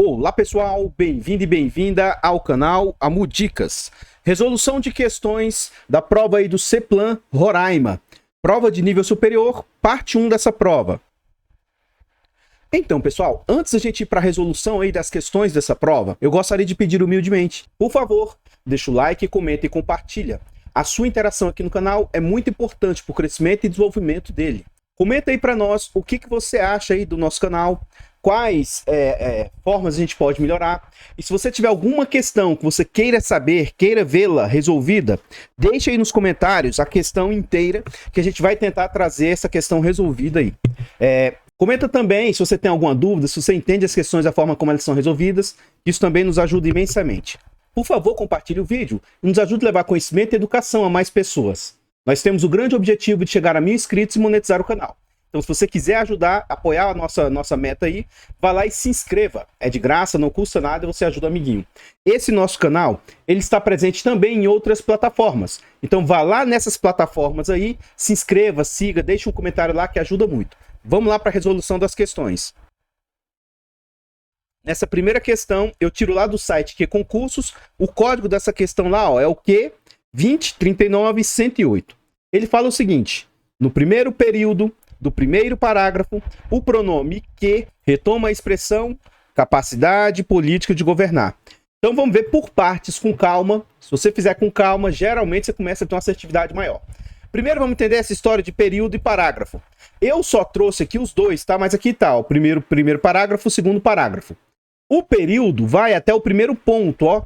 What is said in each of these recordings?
Olá pessoal, bem-vindo e bem-vinda ao canal Amudicas. Resolução de questões da prova aí do CEPLAN Roraima. Prova de nível superior, parte 1 dessa prova. Então pessoal, antes da gente ir para a resolução aí das questões dessa prova, eu gostaria de pedir humildemente, por favor, deixa o like, comenta e compartilha. A sua interação aqui no canal é muito importante para o crescimento e desenvolvimento dele. Comenta aí para nós o que você acha aí do nosso canal, quais formas a gente pode melhorar. E se você tiver alguma questão que você queira saber, queira vê-la resolvida, deixe aí nos comentários a questão inteira, que a gente vai tentar trazer essa questão resolvida aí. Comenta também se você tem alguma dúvida, se você entende as questões da forma como elas são resolvidas. Isso também nos ajuda imensamente. Por favor, compartilhe o vídeo e nos ajude a levar conhecimento e educação a mais pessoas. Nós temos o grande objetivo de chegar a 1000 inscritos e monetizar o canal. Então, se você quiser ajudar, apoiar a nossa meta aí, vá lá e se inscreva. É de graça, não custa nada, você ajuda o amiguinho. Esse nosso canal, ele está presente também em outras plataformas. Então, vá lá nessas plataformas aí, se inscreva, siga, deixe um comentário lá que ajuda muito. Vamos lá para a resolução das questões. Nessa primeira questão, eu tiro lá do site Q Concursos, o código dessa questão lá, ó, é o Q 2039108. Ele fala o seguinte: no primeiro período do primeiro parágrafo, o pronome que retoma a expressão capacidade política de governar. Então vamos ver por partes com calma. Se você fizer com calma, geralmente você começa a ter uma assertividade maior. Primeiro vamos entender essa história de período e parágrafo. Eu só trouxe aqui os dois, tá? Mas aqui tá, o primeiro parágrafo, o segundo parágrafo. O período vai até o primeiro ponto, ó.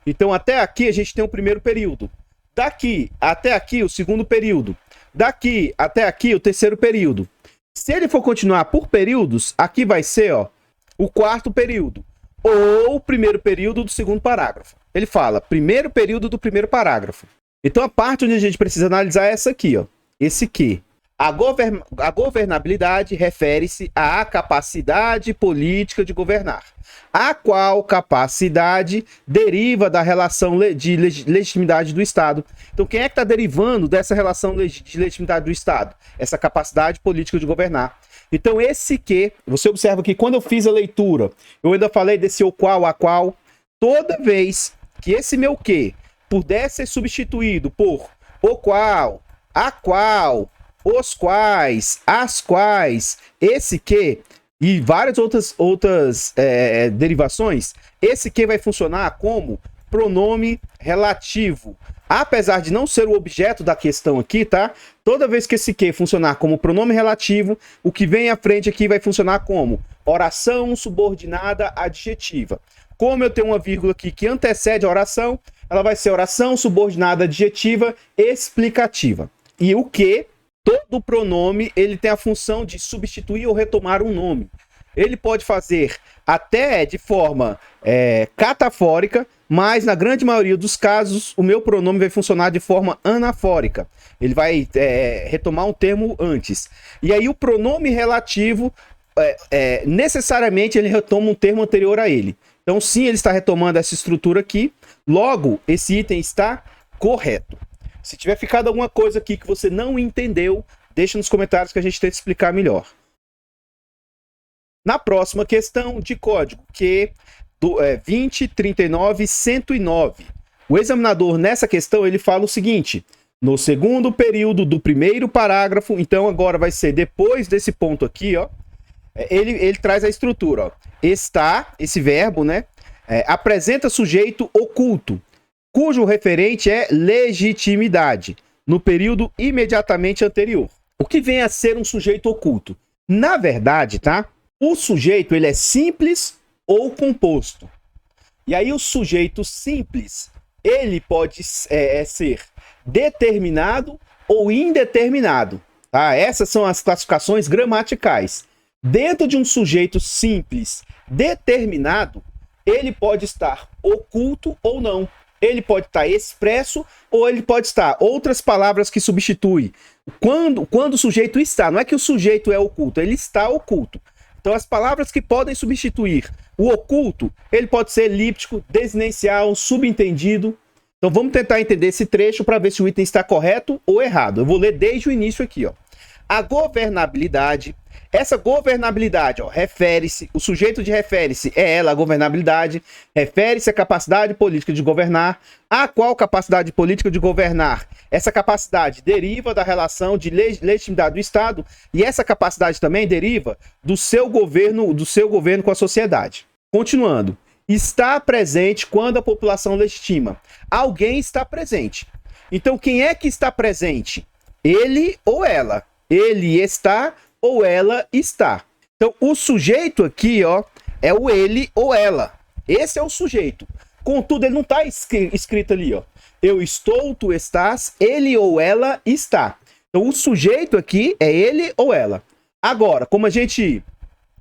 Então até aqui a gente tem o primeiro período. Daqui até aqui o segundo período. Daqui até aqui o terceiro período. Se ele for continuar por períodos, aqui vai ser, ó, o quarto período. Ou o primeiro período do segundo parágrafo. Ele fala primeiro período do primeiro parágrafo. Então a parte onde a gente precisa analisar é essa aqui, ó. Esse que. A governabilidade refere-se à capacidade política de governar, a qual capacidade deriva da relação de legitimidade do Estado. Então, quem é que está derivando dessa relação de legitimidade do Estado? Essa capacidade política de governar. Então, esse que, você observa que quando eu fiz a leitura, eu ainda falei desse o qual, a qual, toda vez que esse meu que pudesse ser substituído por o qual, a qual, os quais, as quais, esse que e várias outras derivações, esse que vai funcionar como pronome relativo. Apesar de não ser o objeto da questão aqui, tá? Toda vez que esse que funcionar como pronome relativo, o que vem à frente aqui vai funcionar como oração subordinada adjetiva. Como eu tenho uma vírgula aqui que antecede a oração, ela vai ser oração subordinada adjetiva explicativa. E o que, todo pronome, ele tem a função de substituir ou retomar um nome. Ele pode fazer até de forma catafórica, mas na grande maioria dos casos, o meu pronome vai funcionar de forma anafórica. Ele vai retomar um termo antes. E aí o pronome relativo, necessariamente, ele retoma um termo anterior a ele. Então, sim, ele está retomando essa estrutura aqui. Logo, esse item está correto. Se tiver ficado alguma coisa aqui que você não entendeu, deixa nos comentários que a gente tenta explicar melhor. Na próxima questão de código, que é 2039109, o examinador nessa questão ele fala o seguinte: no segundo período do primeiro parágrafo, então agora vai ser depois desse ponto aqui, ó, ele traz a estrutura, ó, está, esse verbo, né, apresenta sujeito oculto, cujo referente é legitimidade, no período imediatamente anterior. O que vem a ser um sujeito oculto? Na verdade, tá? O sujeito, ele é simples ou composto. E aí o sujeito simples, ele pode ser determinado ou indeterminado, tá? Essas são as classificações gramaticais. Dentro de um sujeito simples determinado, ele pode estar oculto ou não. Ele pode estar expresso ou ele pode estar outras palavras que substituem. Quando o sujeito está, não é que o sujeito é oculto, ele está oculto. Então as palavras que podem substituir o oculto, ele pode ser elíptico, desinencial, subentendido. Então vamos tentar entender esse trecho para ver se o item está correto ou errado. Eu vou ler desde o início aqui, ó. A governabilidade Essa governabilidade, ó, refere-se, o sujeito de refere-se é ela, a governabilidade, refere-se à capacidade política de governar. A qual capacidade política de governar? Essa capacidade deriva da relação de legitimidade do Estado e essa capacidade também deriva do seu governo com a sociedade. Continuando, está presente quando a população legitima. Alguém está presente. Então, quem é que está presente? Ele ou ela? Ele está ou ela está. Então, o sujeito aqui, ó, é o ele ou ela. Esse é o sujeito. Contudo, ele não está escrito ali, ó. Eu estou, tu estás, ele ou ela está. Então, o sujeito aqui é ele ou ela. Agora, como a gente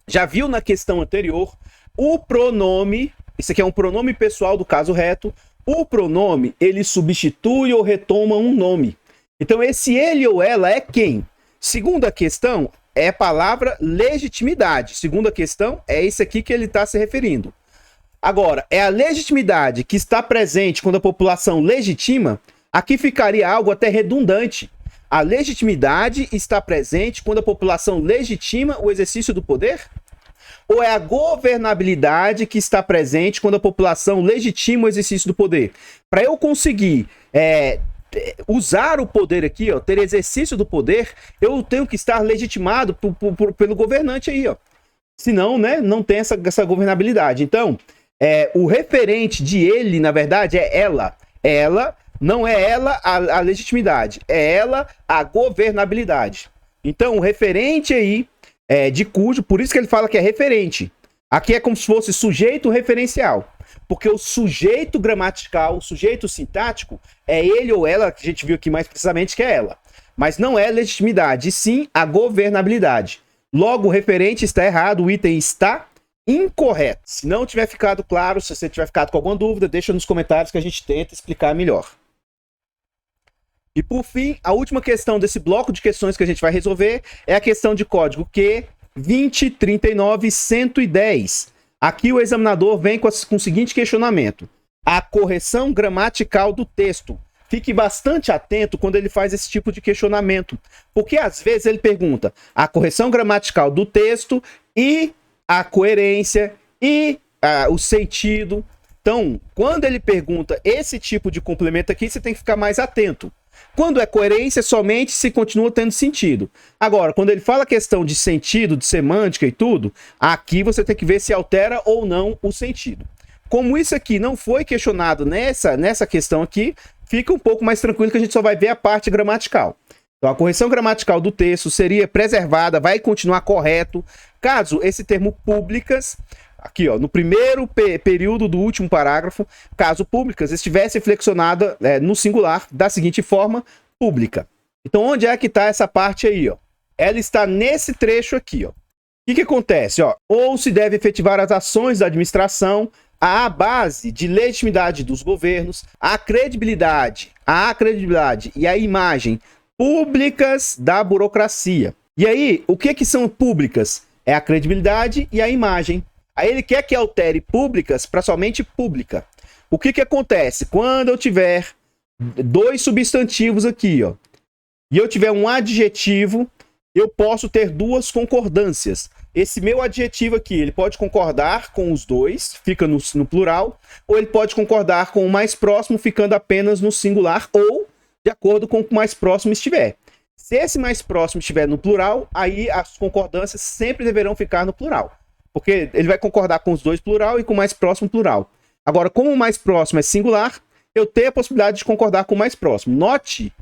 já viu na questão anterior, o pronome, esse aqui é um pronome pessoal do caso reto, o pronome, ele substitui ou retoma um nome. Então, esse ele ou ela é quem? Segunda questão é a palavra legitimidade. Segunda questão é isso aqui que ele está se referindo. Agora, é a legitimidade que está presente quando a população legitima? Aqui ficaria algo até redundante. A legitimidade está presente quando a população legitima o exercício do poder? Ou é a governabilidade que está presente quando a população legitima o exercício do poder? Para eu conseguir usar o poder aqui, ó, ter exercício do poder, eu tenho que estar legitimado pelo governante aí, ó. Senão, né, não tem essa governabilidade. Então, o referente de ele, na verdade, é ela. Ela, não é ela a legitimidade, é ela a governabilidade. Então, o referente aí de cujo, por isso que ele fala que é referente. Aqui é como se fosse sujeito referencial. Porque o sujeito gramatical, o sujeito sintático, é ele ou ela, que a gente viu aqui mais precisamente que é ela. Mas não é legitimidade, e sim a governabilidade. Logo, o referente está errado, o item está incorreto. Se não tiver ficado claro, se você tiver ficado com alguma dúvida, deixa nos comentários que a gente tenta explicar melhor. E por fim, a última questão desse bloco de questões que a gente vai resolver é a questão de código Q 2039110. Aqui o examinador vem com o seguinte questionamento: a correção gramatical do texto. Fique bastante atento quando ele faz esse tipo de questionamento, porque às vezes ele pergunta a correção gramatical do texto e a coerência e o sentido. Então, quando ele pergunta esse tipo de complemento aqui, você tem que ficar mais atento. Quando é coerência, somente se continua tendo sentido. Agora, quando ele fala questão de sentido, de semântica e tudo, aqui você tem que ver se altera ou não o sentido. Como isso aqui não foi questionado nessa questão aqui, fica um pouco mais tranquilo que a gente só vai ver a parte gramatical. Então, a correção gramatical do texto seria preservada, vai continuar correto, caso esse termo públicas, aqui ó, no primeiro período do último parágrafo, caso públicas estivesse flexionada no singular da seguinte forma, pública. Então, onde é que está essa parte aí, ó? Ela está nesse trecho aqui, ó. O que acontece, ó? Ou se deve efetivar as ações da administração, a base de legitimidade dos governos, a credibilidade e a imagem públicas da burocracia. E aí, o que são públicas? É a credibilidade e a imagem. Aí ele quer que altere públicas para somente pública. O que acontece? Quando eu tiver dois substantivos aqui, ó, e eu tiver um adjetivo, eu posso ter duas concordâncias. Esse meu adjetivo aqui, ele pode concordar com os dois, fica no plural, ou ele pode concordar com o mais próximo, ficando apenas no singular, ou de acordo com o que o mais próximo estiver. Se esse mais próximo estiver no plural, aí as concordâncias sempre deverão ficar no plural. Porque ele vai concordar com os dois plural e com o mais próximo plural. Agora, como o mais próximo é singular, eu tenho a possibilidade de concordar com o mais próximo. Note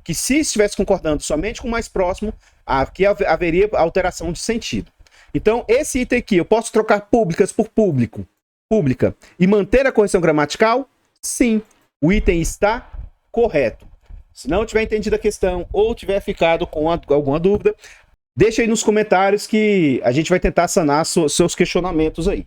que se estivesse concordando somente com o mais próximo, aqui haveria alteração de sentido. Então, esse item aqui, eu posso trocar públicas por pública, e manter a correção gramatical? Sim, o item está correto. Se não tiver entendido a questão ou tiver ficado com alguma dúvida, deixa aí nos comentários que a gente vai tentar sanar seus questionamentos aí.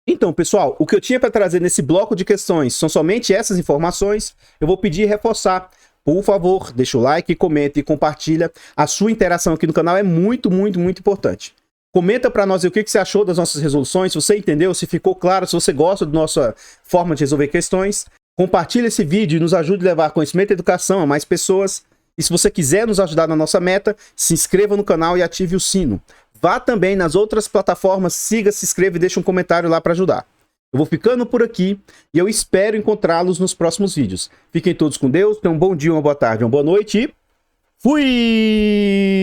Então, pessoal, o que eu tinha para trazer nesse bloco de questões são somente essas informações. Eu vou pedir e reforçar. Por favor, deixa o like, comenta e compartilha. A sua interação aqui no canal é muito, muito, muito importante. Comenta para nós o que você achou das nossas resoluções, se você entendeu, se ficou claro, se você gosta da nossa forma de resolver questões. Compartilha esse vídeo e nos ajude a levar conhecimento e educação a mais pessoas. E se você quiser nos ajudar na nossa meta, se inscreva no canal e ative o sino. Vá também nas outras plataformas, siga, se inscreva e deixe um comentário lá para ajudar. Eu vou ficando por aqui e eu espero encontrá-los nos próximos vídeos. Fiquem todos com Deus, tenham um bom dia, uma boa tarde, uma boa noite e fui!